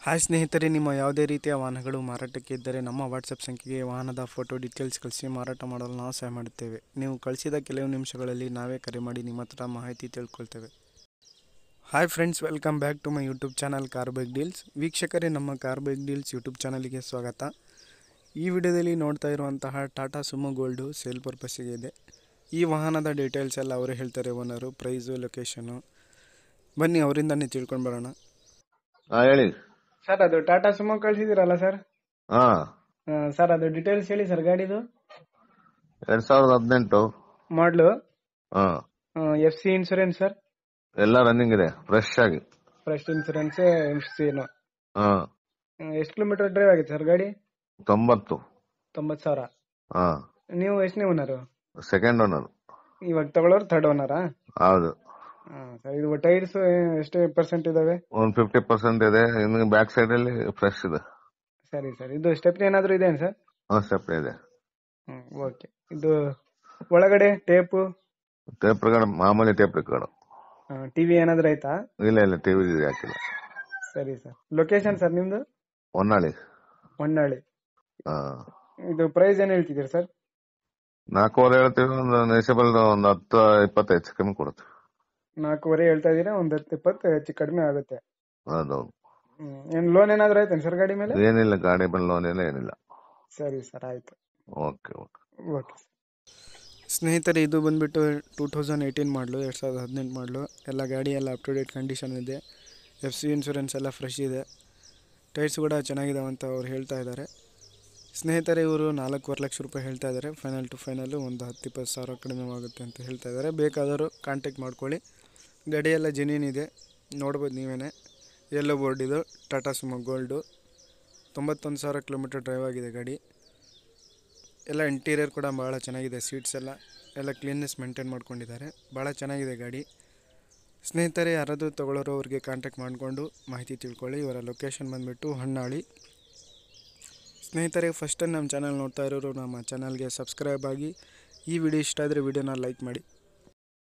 Hi ಸ್ನೇಹಿತರೆ, ನಿಮ್ಮ ಯಾವುದೇ ರೀತಿಯ ವಾಹನಗಳು ಮಾರಾಟಕ್ಕೆ ಇದ್ದರೆ ನಮ್ಮ ವಾಟ್ಸಪ್ ಸಂಖ್ಯೆಗೆ ವಾಹನದ ಫೋಟೋ ಡೀಟೇಲ್ಸ್ ಕಳಿಸಿ ಮಾರಾಟ ಮಾಡಲು ನಾವು ಸಹಾಯ ಮಾಡುತ್ತೇವೆ. ನೀವು ಕಳಿಸಿದ ಕೆಲವು ನಿಮಿಷಗಳಲ್ಲಿ ನಾವೇ ಕರೆ ಮಾಡಿ ನಿಮ್ಮ ಹತ್ರ ಮಾಹಿತಿ ತಿಳ್ಕೊಳ್ತೇವೆ. Hi friends, welcome back to my YouTube channel car bike deals. ವೀಕ್ಷಕರೇ, ನಮ್ಮ ಕಾರ್ ಬೈಕ್ ಡೀಲ್ಸ್ ಯೂಟ್ಯೂಬ್ ಚಾನಲ್ಗೆ ಸ್ವಾಗತ. ಈ ವಿಡಿಯೋದಲ್ಲಿ ನೋಡ್ತಾ ಇರುವಂತಹ ಟಾಟಾ ಸುಮೋ ಗೋಲ್ಡು ಸೇಲ್ ಪರ್ಪಸ್ಸಿಗೆ ಇದೆ. ಈ ವಾಹನದ ಡೀಟೇಲ್ಸ್ ಎಲ್ಲ ಅವರೇ ಹೇಳ್ತಾರೆ, ಓನರು, ಪ್ರೈಸು, ಲೊಕೇಶನು. ಬನ್ನಿ ಅವರಿಂದನೇ ತಿಳ್ಕೊಂಡು ಬರೋಣ. ಹೇಳಿ ಸರ್, ಅದು ಟಾಟಾ ಸುಮೋ ಕಳಿಸಿದಿರಲ್ಲ ಸರ್? ಹಾ ಸರ್, ಅದು ಡೀಟೇಲ್ಸ್ ಹೇಳಿ ಸರ್. ಗಾಡಿದು 2018 ಮಾಡ್ಲು, ಹಾ FC ಇನ್ಸೂರೆನ್ಸ್ ಸರ್? ಎಲ್ಲ ರನ್ನಿಂಗ್ ಇದೆ, ಫ್ರೆಶ್ ಆಗಿ. First insurance, FC. ಹಾ ಎಷ್ಟು ಕಿಲೋಮೀಟರ್ ಡ್ರೈವ್ ಆಗಿದೆ ಸರ್ ಗಾಡಿ? 90,000. ಹಾ. ನೀವು ಎಷ್ಟನೇ ಓನರು? Second owner. ಇವಾಗ ತಗೊಳ್ಳೋರು ಥರ್ಡ್ ಓನರಾ? ಹೌದು. ಸರ್, ಇದು ಟೈರ್ಸ್ ಎಷ್ಟು ಪರ್ಸೆಂಟ್ ಇದಾವೆ? ಒಂದು 50% ಇದೆ. ಇನ್ನು ಬ್ಯಾಕ್ ಸೈಡ್ ಅಲ್ಲಿ ಫ್ರೆಶ್ ಇದೆ. ಸರಿ ಸರ್, ಇದು ಸ್ಟೆಪ್ನಿ ಏನಾದ್ರು ಇದೆ ಸರ್? ಸ್ಟೆಪ್ ಇದೆ. ಓಕೆ. ಇದು ಒಳಗಡೆ ಟೇಪು ಮಾಮೂಲಿ ಟೇಪ್ ರೆಕಾರ್ಡ್. ಟಿವಿ ಏನಾದ್ರು ಆಯ್ತಾ? ಇಲ್ಲ ಟಿವಿ ಹಾಕಿಲ್ಲ. ಸರಿ ಸರ್. ಲೊಕೇಶನ್ ಸರ್ ನಿಮ್ದು? ಹೊನ್ನಾಳಿ. ಹಾ. ಇದು ಪ್ರೈಸ್ ಏನ್ ಹೇಳ್ತಿದ್ದೀರಿ ಸರ್? 4.5 ಹೇಳ್ತೀವಿ. ಒಂದು ನೆಸಬಲ್ ಒಂದು 10-20 ಹೆಚ್ಚು ಕಮ್ಮಿ ಕೊಡುತ್ತೆ. 4.5 ಹೇಳ್ತಾ ಇದೀರಾ, ಒಂದು 10-20 ಹೆಚ್ಚು ಕಡಿಮೆ ಆಗುತ್ತೆ. ಹೌದೌದು. ಏನ್ ಲೋನ್ ಏನಾದ್ರು ಆಯ್ತೇನು ಸರ್ ಗಾಡಿ ಮೇಲೆ? ಏನಿಲ್ಲ, ಗಾಡಿ ಮೇಲೆ ಲೋನ್ ಏನಿಲ್ಲ. ಸರಿ ಸರ್, ಆಯ್ತು. ಓಕೆ. ಸ್ನೇಹಿತರೆ, ಇದು ಬಂದ್ಬಿಟ್ಟು 2018 ಮಾಡಲು, 2018 ಮಾಡಲು. ಎಲ್ಲ ಗಾಡಿ ಎಲ್ಲ ಅಪ್ ಟು ಡೇಟ್ ಕಂಡೀಷನ್ ಇದೆ. FC ಇನ್ಸೂರೆನ್ಸ್ ಎಲ್ಲ ಫ್ರೆಶ್ ಇದೆ. ಟೈರ್ಸ್ ಕೂಡ ಚೆನ್ನಾಗಿದಾವೆ ಅಂತ ಅವ್ರು ಹೇಳ್ತಾ ಇದ್ದಾರೆ. ಸ್ನೇಹಿತರೆ, ಇವರು 4.25 ಲಕ್ಷ ರೂಪಾಯಿ ಹೇಳ್ತಾ ಇದ್ದಾರೆ. ಫೈನಲ್ ಟು ಫೈನಲ್ಲು ಒಂದು 10-20 ಸಾವಿರ ಕಡಿಮೆ ಆಗುತ್ತೆ ಅಂತ ಹೇಳ್ತಾ ಇದ್ದಾರೆ. ಬೇಕಾದರೂ ಕಾಂಟ್ಯಾಕ್ಟ್ ಮಾಡ್ಕೊಳ್ಳಿ. ಗಾಡಿ ಎಲ್ಲ ಜೆನ್ಯೂನ್ ಇದೆ, ನೋಡ್ಬೋದು ನೀವೇ. ಯೆಲ್ಲೋ ಬೋರ್ಡ್ ಇದು Tata Sumo gold. 91,000 kilometre drive ಆಗಿದೆ ಗಾಡಿ. ಎಲ್ಲ ಇಂಟೀರಿಯರ್ ಕೂಡ ಭಾಳ ಚೆನ್ನಾಗಿದೆ. ಸೀಟ್ಸ್ ಎಲ್ಲ ಕ್ಲೀನ್ನೆಸ್ ಮೇಂಟೈನ್ ಮಾಡ್ಕೊಂಡಿದ್ದಾರೆ. ಭಾಳ ಚೆನ್ನಾಗಿದೆ ಗಾಡಿ. ಸ್ನೇಹಿತರೆ, ಯಾರಾದರೂ ತೊಗೊಳ್ಳೋರು ಅವ್ರಿಗೆ ಕಾಂಟ್ಯಾಕ್ಟ್ ಮಾಡಿಕೊಂಡು ಮಾಹಿತಿ ತಿಳ್ಕೊಳ್ಳಿ. ಇವರ ಲೊಕೇಶನ್ ಬಂದುಬಿಟ್ಟು ಹೊನ್ನಾಳಿ. ಸ್ನೇಹಿತರೆ, ಫಸ್ಟ್ ಟೈಮ್ ನಮ್ಮ ಚಾನಲ್ ನೋಡ್ತಾ ಇರೋರು ನಮ್ಮ ಚಾನಲ್ಗೆ ಸಬ್ಸ್ಕ್ರೈಬ್ ಆಗಿ. ಈ ವಿಡಿಯೋ ಇಷ್ಟ ಆದರೆ ವಿಡಿಯೋನ ಲೈಕ್ ಮಾಡಿ.